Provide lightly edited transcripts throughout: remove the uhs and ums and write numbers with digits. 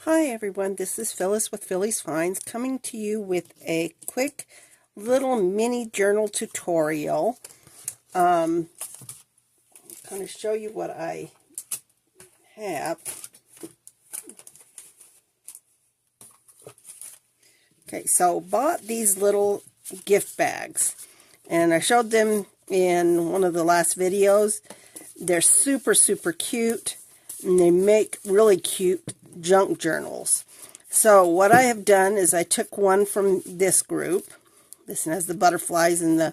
Hi everyone, this is Phyllis with Phyllis Finds coming to you with a quick little mini journal tutorial. Kind of show you what I have. Okay, so bought these little gift bags and I showed them in one of the last videos. They're super cute and they make really cute junk journals. So what I have done is I took one from this group. This one has the butterflies and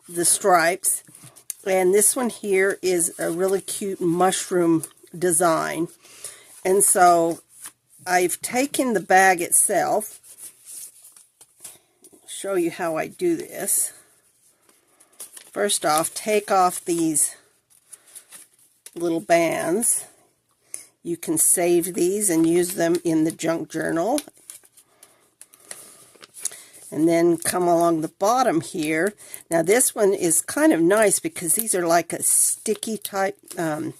the stripes. And this one here is a really cute mushroom design. And so I've taken the bag itself. I'll show you how I do this. First off, take off these little bands. You can save these and use them in the junk journal. And then come along the bottom here. Now this one is kind of nice because these are like a sticky type that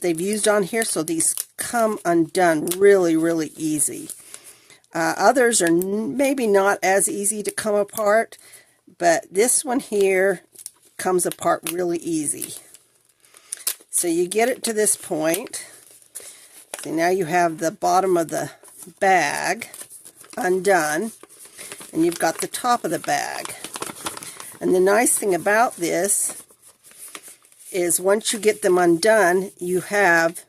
they've used on here. So these come undone really easy. Others are maybe not as easy to come apart. But this one here comes apart really easy. So you get it to this point. See, now you have the bottom of the bag undone, and you've got the top of the bag. And the nice thing about this is once you get them undone, you have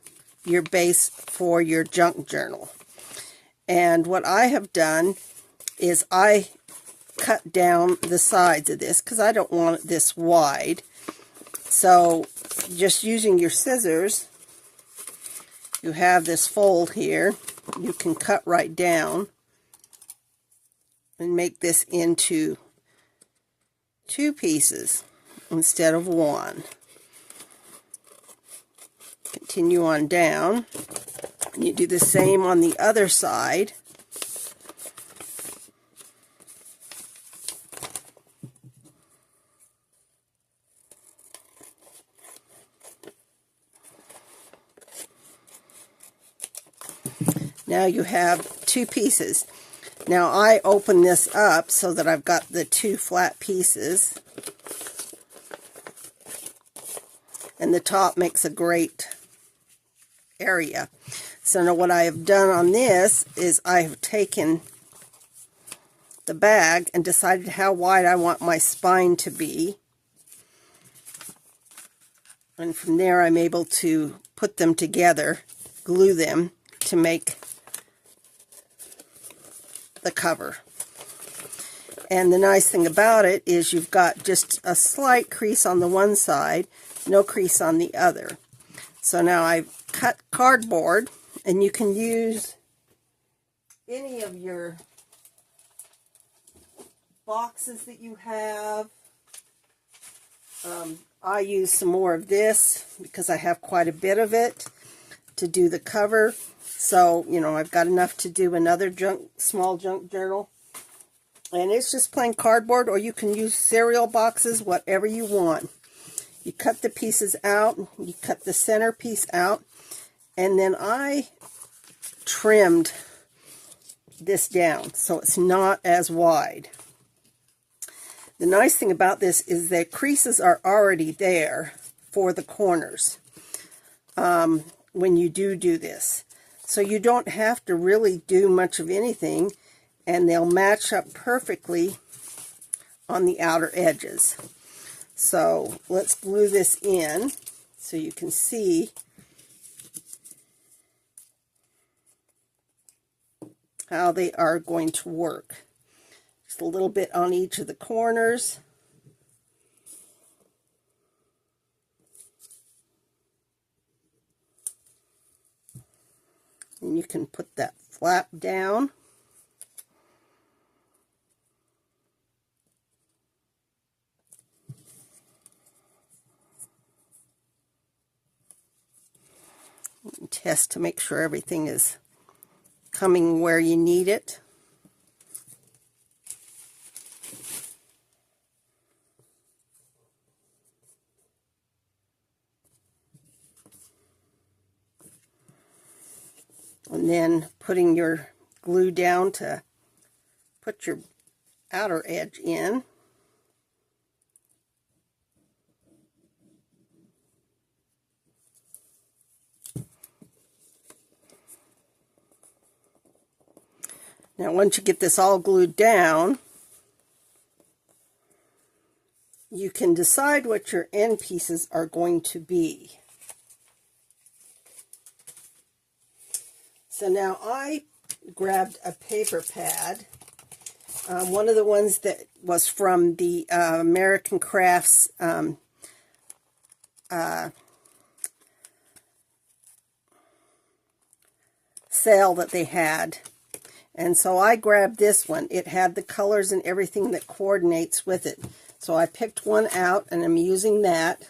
your base for your junk journal. And what I have done is I cut down the sides of this because I don't want it this wide. So just using your scissors, you have this fold here. You can cut right down and make this into 2 pieces instead of 1. Continue on down, and you do the same on the other side. Now you have 2 pieces. Now I open this up so that I've got the 2 flat pieces. And the top makes a great area. So now what I have done on this is I have taken the bag and decided how wide I want my spine to be. And from there I'm able to put them together, glue them to make the cover. And the nice thing about it is you've got just a slight crease on the one side, no crease on the other. So now I've cut cardboard, and you can use any of your boxes that you have. I use some more of this because I have quite a bit of it to do the cover. So, you know, I've got enough to do another small junk journal. And it's just plain cardboard, or you can use cereal boxes, whatever you want. You cut the pieces out, you cut the center piece out, and then I trimmed this down so it's not as wide. The nice thing about this is that creases are already there for the corners when you do this. So you don't have to really do much of anything, and they'll match up perfectly on the outer edges. So let's glue this in so you can see how they are going to work. Just a little bit on each of the corners. And you can put that flap down. Test to make sure everything is coming where you need it. And then putting your glue down to put your outer edge in. Now once you get this all glued down, you can decide what your end pieces are going to be. So now I grabbed a paper pad, one of the ones that was from the American Crafts sale that they had. And so I grabbed this one. It had the colors and everything that coordinates with it. So I picked one out and I'm using that.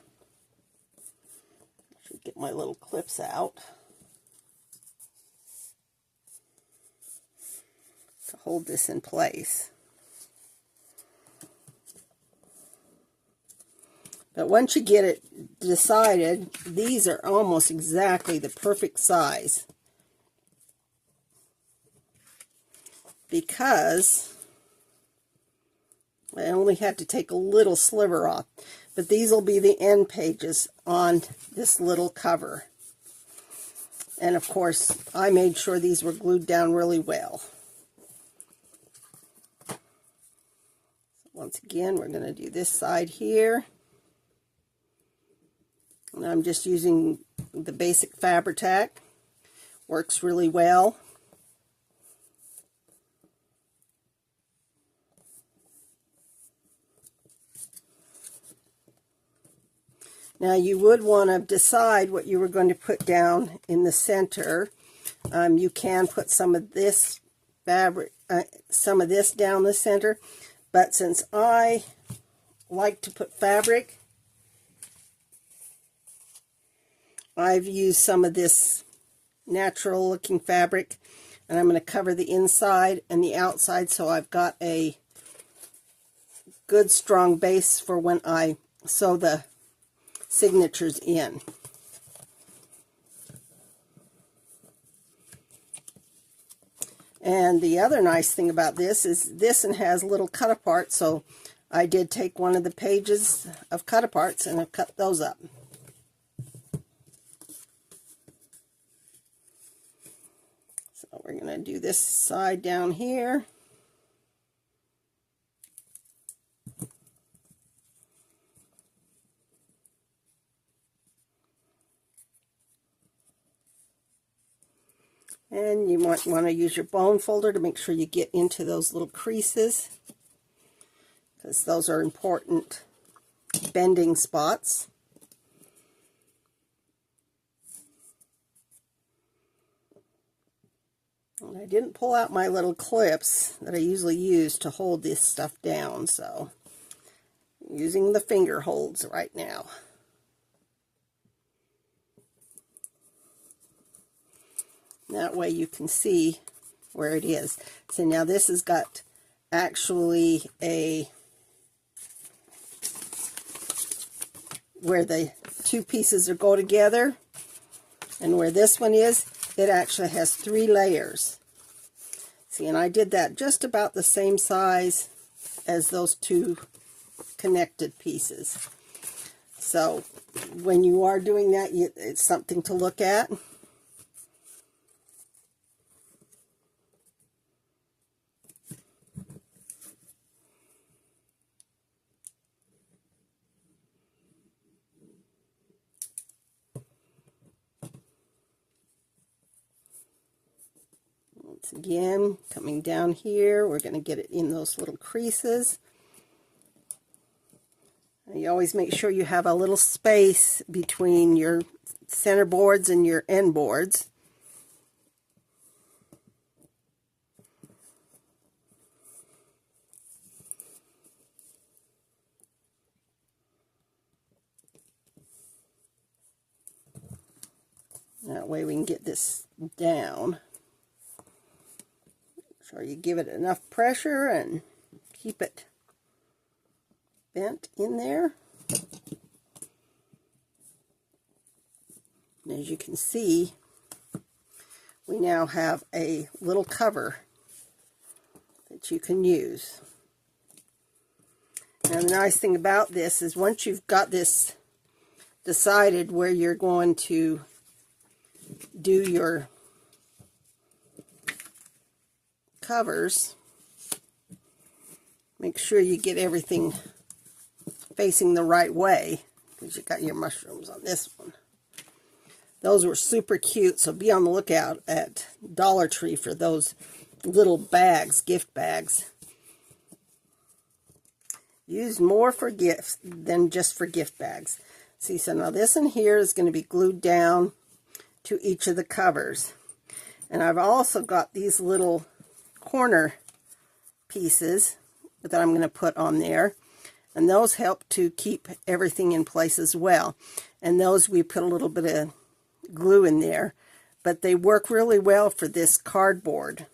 Should get my little clips out to hold this in place. But once you get it decided, these are almost exactly the perfect size. Because I only had to take a little sliver off. But these will be the end pages on this little cover. And of course, I made sure these were glued down really well. So once again, we're going to do this side here. And I'm just using the basic Fabri-Tac. Works really well. Now you would want to decide what you were going to put down in the center. You can put some of this fabric, some of this down the center, but since I like to put fabric, I've used some of this natural looking fabric, and I'm going to cover the inside and the outside so I've got a good strong base for when I sew the signatures in. And the other nice thing about this is this one has little cut aparts, so I did take one of the pages of cut aparts and I've cut those up. So we're going to do this side down here. And you might want to use your bone folder to make sure you get into those little creases, because those are important bending spots. And I didn't pull out my little clips that I usually use to hold this stuff down, so I'm using the finger holds right now. That way you can see where it is. So now this has got actually where the two pieces go together, and where this one is, it actually has 3 layers. See, and I did that just about the same size as those two connected pieces. So when you are doing that, it's something to look at. Once again, coming down here, we're going to get it in those little creases. And you always make sure you have a little space between your center boards and your end boards. That way we can get this down. So you give it enough pressure and keep it bent in there. And as you can see, we we now have a little cover that you can use. Now the nice thing about this is once you've got this decided where you're going to do your covers, make sure you get everything facing the right way, because you got your mushrooms on this one. Those were super cute, so be on the lookout at Dollar Tree for those little bags, gift bags. Used more for gifts than just for gift bags. See, so now this in here is going to be glued down to each of the covers. And I've also got these little corner pieces that I'm going to put on there. And those help to keep everything in place as well. And those we put a little bit of glue in there. But they work really well for this cardboard.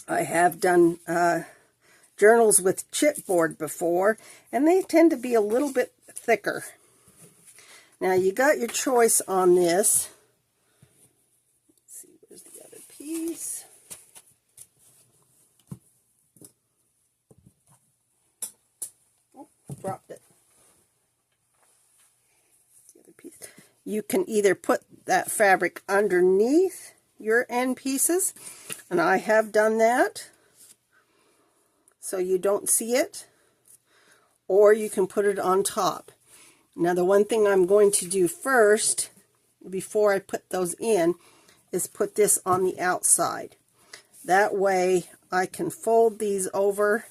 I have done journals with chipboard before, and they tend to be a little bit thicker. Now you got your choice on this. Let's see, where's the other piece? Oh, dropped it. The other piece. You can either put that fabric underneath your end pieces, and I have done that so you don't see it, or you can put it on top. Now the one thing I'm going to do first before I put those in is put this on the outside. That way I can fold these over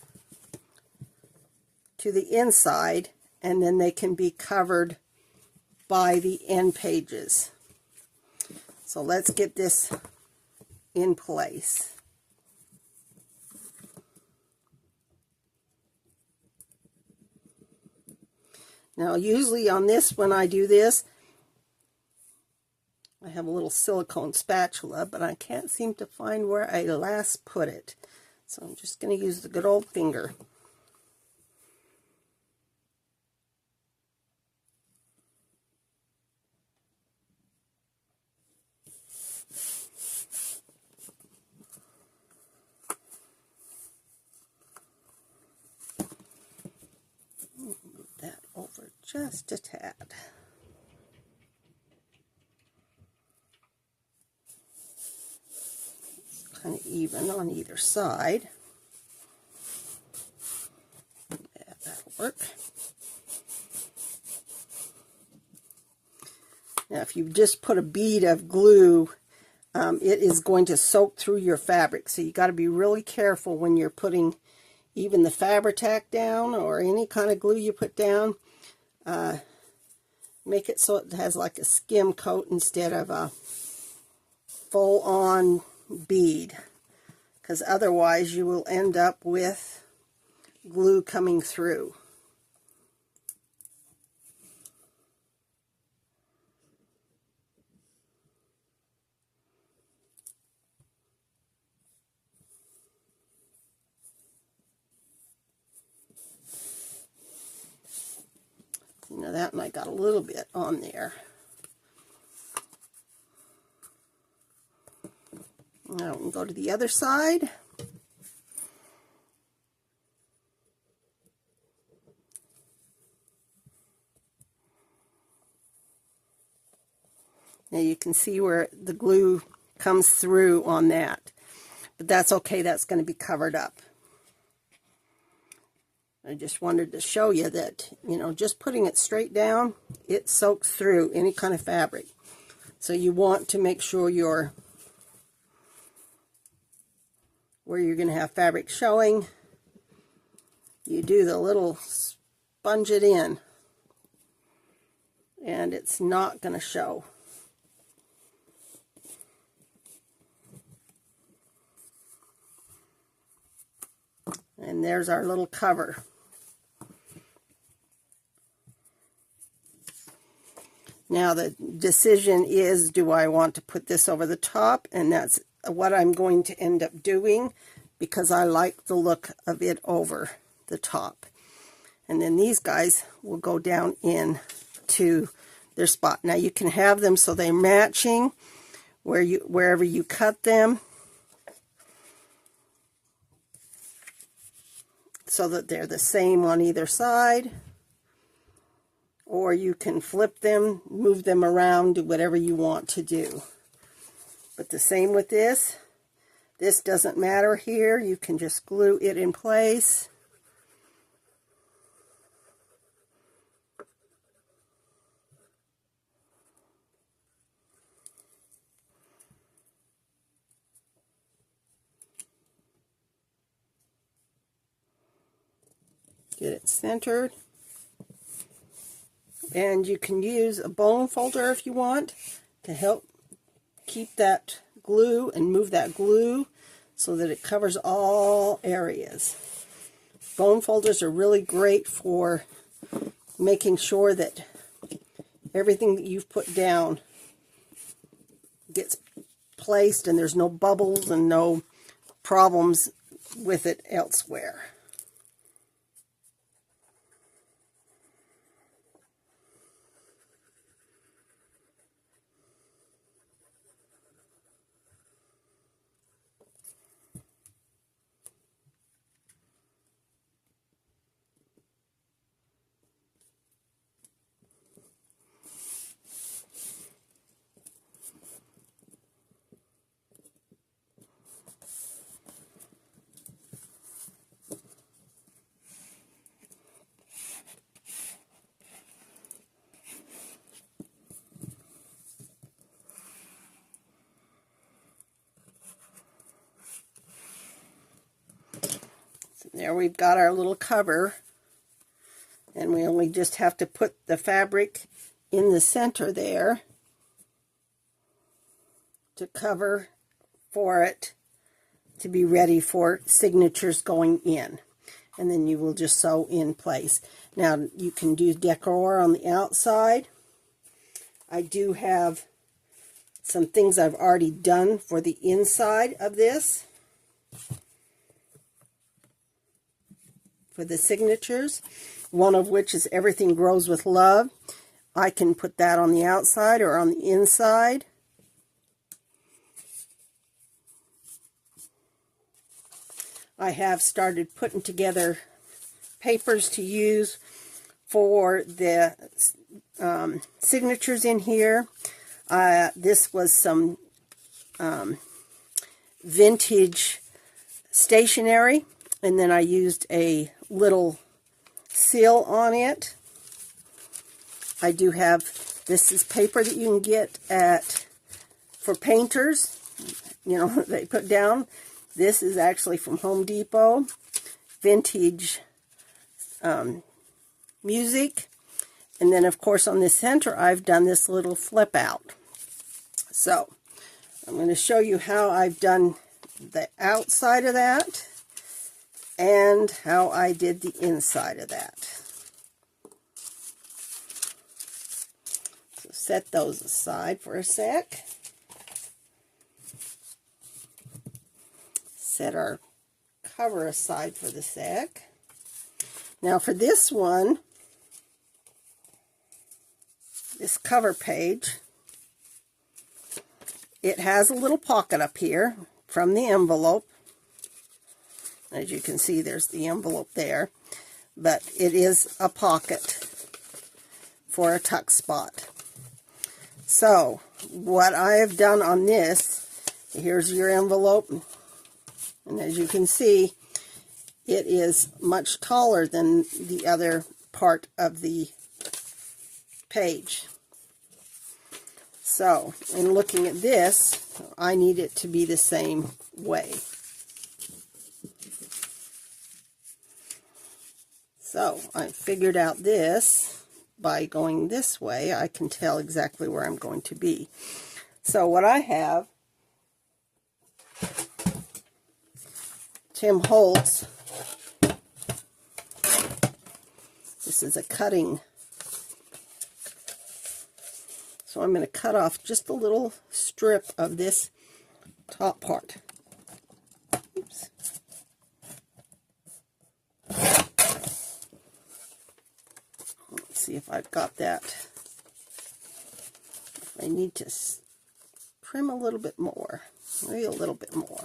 to the inside, and then they can be covered by the end pages. So let's get this in place. Now usually on this, when I do this, I have a little silicone spatula, but I can't seem to find where I last put it. So I'm just going to use the good old finger. Move that over just a tad. It's kind of even on either side. Yeah, that'll work. Now if you just put a bead of glue, it is going to soak through your fabric, so you got to be really careful when you're putting even the Fabri-Tac down or any kind of glue you put down. Make it so it has like a skim coat instead of a full-on bead, because otherwise you will end up with glue coming through. Now that, and I got a little bit on there. Now we can go to the other side. Now you can see where the glue comes through on that. But that's okay, that's going to be covered up. I just wanted to show you that, you know, just putting it straight down, it soaks through any kind of fabric. So you want to make sure where you're going to have fabric showing, you do the little sponge it in, and it's not going to show. And there's our little cover. Now the decision is, do I want to put this over the top? And that's what I'm going to end up doing, because I like the look of it over the top. And then these guys will go down in to their spot. Now you can have them so they're matching wherever you cut them, so that they're the same on either side. Or you can flip them, move them around, do whatever you want to do. But the same with this. This doesn't matter here. You can just glue it in place. Get it centered. And you can use a bone folder if you want to help keep that glue and move that glue so that it covers all areas. Bone folders are really great for making sure that everything that you've put down gets placed and there's no bubbles and no problems with it elsewhere. There we've got our little cover, and we only just have to put the fabric in the center there to cover for it to be ready for signatures going in. And then you will just sew in place. Now you can do decor on the outside. I do have some things I've already done for the inside of this, for the signatures, one of which is Everything Grows with Love. I can put that on the outside or on the inside. I have started putting together papers to use for the signatures in here. This was some vintage stationery, and then I used a little seal on it. I do have, this is paper that you can get for painters, you know, they put down. This is actually from Home Depot, vintage music. And then, of course, on the center, I've done this little flip out. So, I'm going to show you how I've done the outside of that and how I did the inside of that. So, set those aside for a sec. Set our cover aside for the sec. Now, for this one, this cover page, it has a little pocket up here from the envelope. As you can see, there's the envelope there, but it is a pocket for a tuck spot. So, what I have done on this, here's your envelope, and as you can see, it is much taller than the other part of the page. So, in looking at this, I need it to be the same way. So, I figured out this. By going this way, I can tell exactly where I'm going to be. So, what I have, Tim Holtz, this is a cutting. So I'm going to cut off just a little strip of this top part. Oops. Let's see if I've got that I need to trim a little bit more, maybe a little bit more.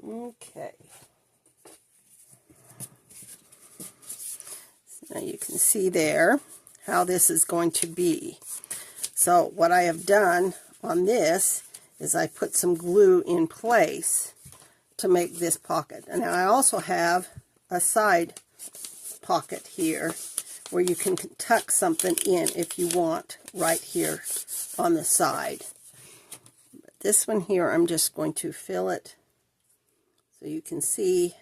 Okay. So now you can see there how this is going to be. So what I have done on this is I put some glue in place to make this pocket. And now I also have a side pocket here where you can tuck something in if you want right here on the side. But this one here, I'm just going to fill it so you can see.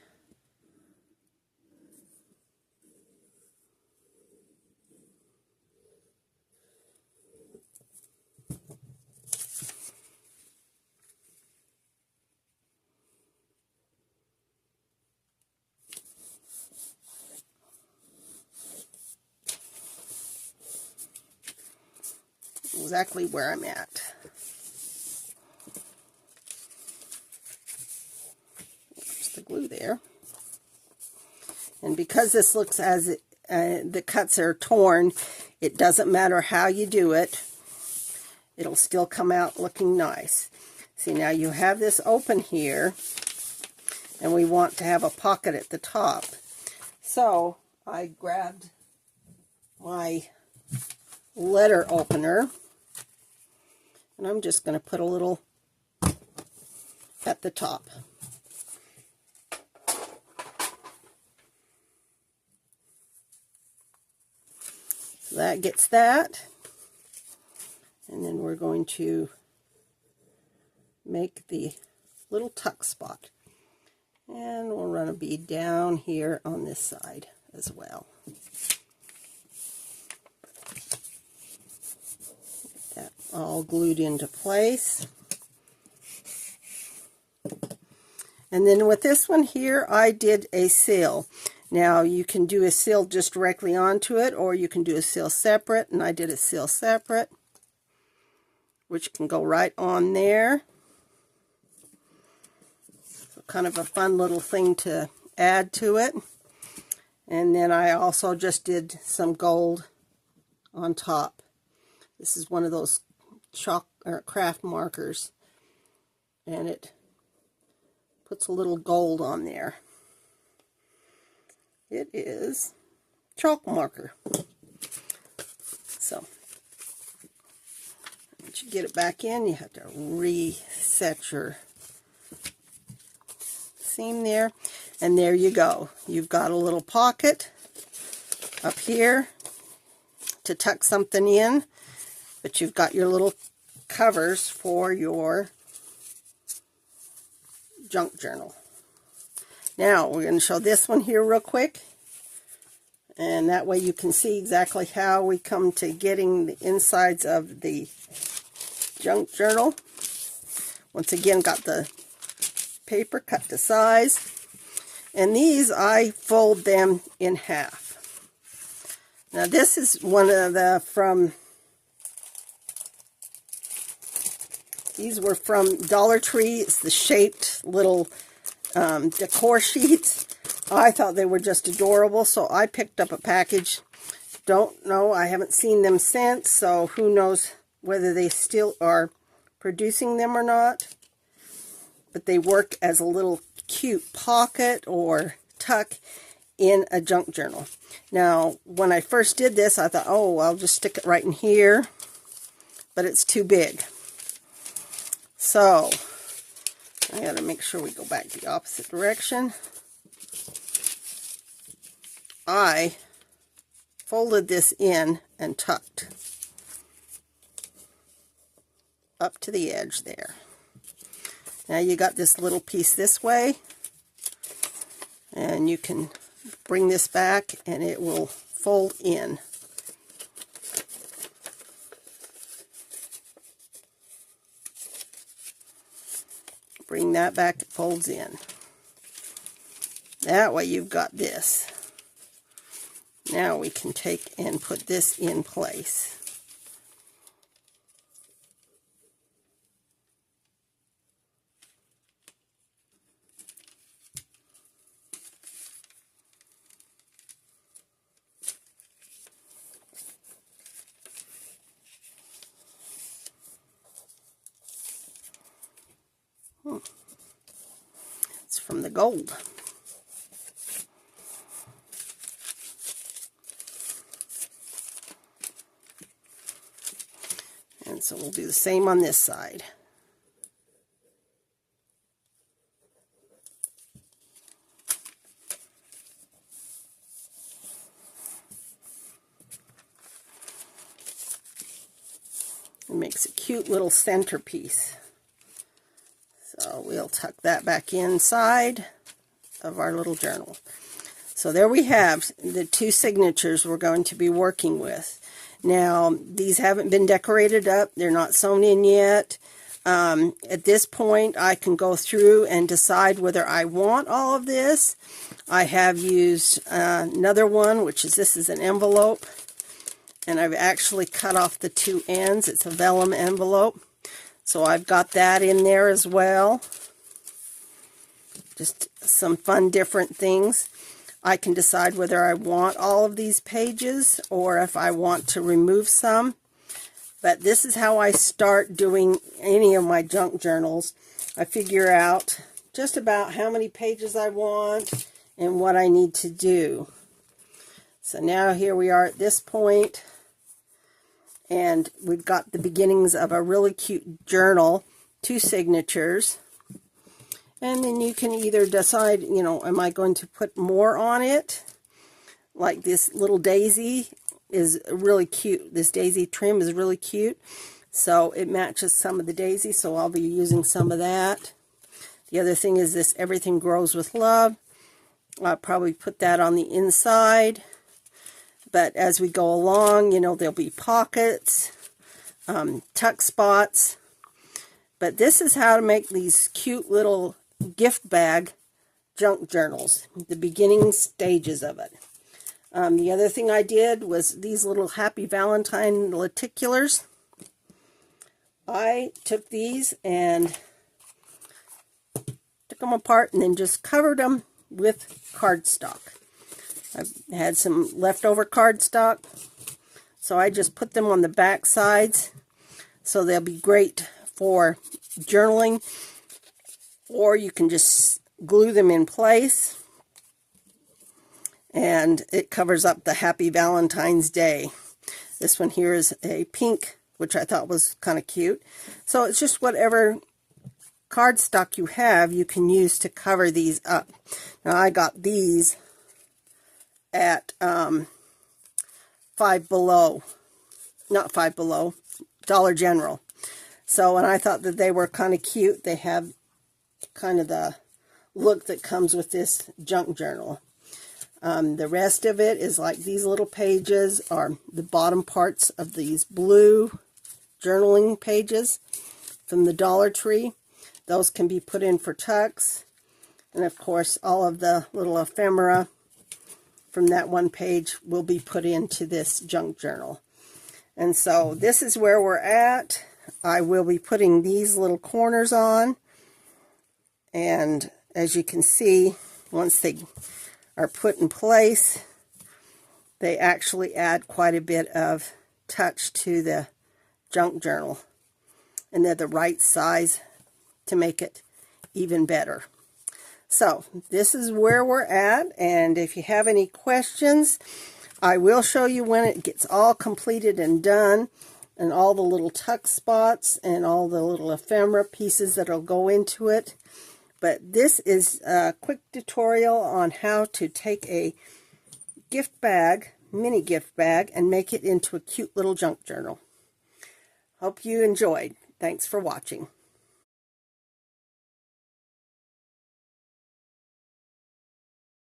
Exactly where I'm at. There's the glue there. And because this looks as the cuts are torn, it doesn't matter how you do it. It'll still come out looking nice. See, now you have this open here, and we want to have a pocket at the top. So I grabbed my letter opener, and I'm just going to put a little at the top. So that gets that. And then we're going to make the little tuck spot. And we'll run a bead down here on this side as well. Get that all glued into place. And then with this one here, I did a seal. Now you can do a seal just directly onto it, or you can do a seal separate, and I did a seal separate, which can go right on there. So kind of a fun little thing to add to it. And then I also just did some gold on top. This is one of those chalk or craft markers, and it puts a little gold on there. It is chalk marker. So once you get it back in, you have to reset your seam there, and there you go. You've got a little pocket up here to tuck something in, but you've got your little covers for your junk journal. Now we're going to show this one here real quick, and that way you can see exactly how we come to getting the insides of the junk journal. Once again, got the paper cut to size, and these I fold them in half. Now this is one of the these were from Dollar Tree. It's the shaped little decor sheets. I thought they were just adorable, so I picked up a package. Don't know, I haven't seen them since, so who knows whether they still are producing them or not. But they work as a little cute pocket or tuck in a junk journal. Now, when I first did this, I thought, oh, I'll just stick it right in here, but it's too big. So I got to make sure we go back the opposite direction. I folded this in and tucked up to the edge there. Now you got this little piece this way, and you can bring this back and it will fold in. Bring that back, it folds in. That way you've got this. Now we can take and put this in place. It's from the gold. And so we'll do the same on this side. It makes a cute little centerpiece. So we'll tuck that back inside of our little journal. So there we have the two signatures we're going to be working with. Now, these haven't been decorated up. They're not sewn in yet. At this point, I can go through and decide whether I want all of this. I have used another one, which is, this is an envelope. And I've actually cut off the two ends. It's a vellum envelope. So I've got that in there as well. Just some fun different things. I can decide whether I want all of these pages or if I want to remove some. But this is how I start doing any of my junk journals. I figure out just about how many pages I want and what I need to do. So now here we are at this point. And we've got the beginnings of a really cute journal, two signatures. And then you can either decide, you know, am I going to put more on it? Like this little daisy is really cute. This daisy trim is really cute. So it matches some of the daisy, so I'll be using some of that. The other thing is this Everything Grows with Love. I'll probably put that on the inside. But as we go along, you know, there'll be pockets, tuck spots. But this is how to make these cute little gift bag junk journals, the beginning stages of it. The other thing I did was these little Happy Valentine lenticulars. I took these and took them apart and then just covered them with cardstock. I've had some leftover cardstock, so I just put them on the back sides, so they'll be great for journaling, or you can just glue them in place, and it covers up the Happy Valentine's Day. This one here is a pink, which I thought was kind of cute. So it's just whatever cardstock you have, you can use to cover these up. Now I got these at Five Below, not Five Below, Dollar General. So, and I thought that they were kind of cute. They have kind of the look that comes with this junk journal. The rest of it is like these little pages are the bottom parts of these blue journaling pages from the Dollar Tree. Those can be put in for tucks. And of course, all of the little ephemera from that one page will be put into this junk journal. And so this is where we're at. I will be putting these little corners on. And as you can see, once they are put in place, they actually add quite a bit of touch to the junk journal. And they're the right size to make it even better. So this is where we're at, and if you have any questions, I will show you when it gets all completed and done, and all the little tuck spots and all the little ephemera pieces that will go into it. But this is a quick tutorial on how to take a gift bag, mini gift bag, and make it into a cute little junk journal. Hope you enjoyed. Thanks for watching.